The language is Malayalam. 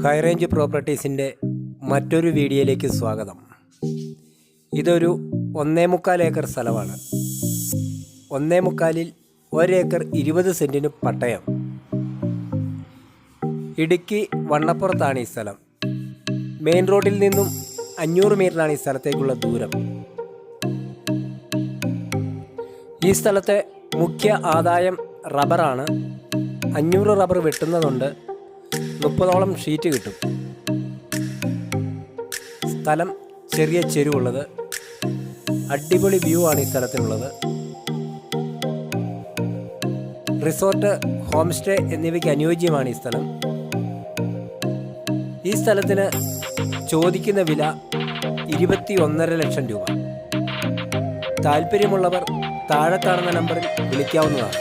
ഹൈ റേഞ്ച് പ്രോപ്പർട്ടീസിൻ്റെ മറ്റൊരു വീഡിയോയിലേക്ക് സ്വാഗതം. ഇതൊരു 1.25 ഏക്കർ സ്ഥലമാണ്. 1.25-ൽ 1 ഏക്കർ 20 സെൻറ്റിന് പട്ടയം. ഇടുക്കി വണ്ണപ്പുറത്താണ് ഈ സ്ഥലം. മെയിൻ റോഡിൽ നിന്നും 500 മീറ്ററാണ് ഈ സ്ഥലത്തേക്കുള്ള ദൂരം. ഈ സ്ഥലത്തെ മുഖ്യ ആദായം റബ്ബറാണ്. 500 റബ്ബർ വെട്ടുന്നതുണ്ട്. 30ഓളം ഷീറ്റ് കിട്ടും. സ്ഥലം ചെറിയ ചെരുവുള്ളത്. അടിപൊളി വ്യൂ ആണ് ഈ സ്ഥലത്തിനുള്ളത്. റിസോർട്ട്, ഹോം സ്റ്റേ എന്നിവയ്ക്ക് അനുയോജ്യമാണ് ഈ സ്ഥലം. ഈ സ്ഥലത്തിന് ചോദിക്കുന്ന വില 21.5 ലക്ഷം രൂപ. താല്പര്യമുള്ളവർ താഴെ കാണുന്ന നമ്പറിൽ വിളിക്കാവുന്നതാണ്.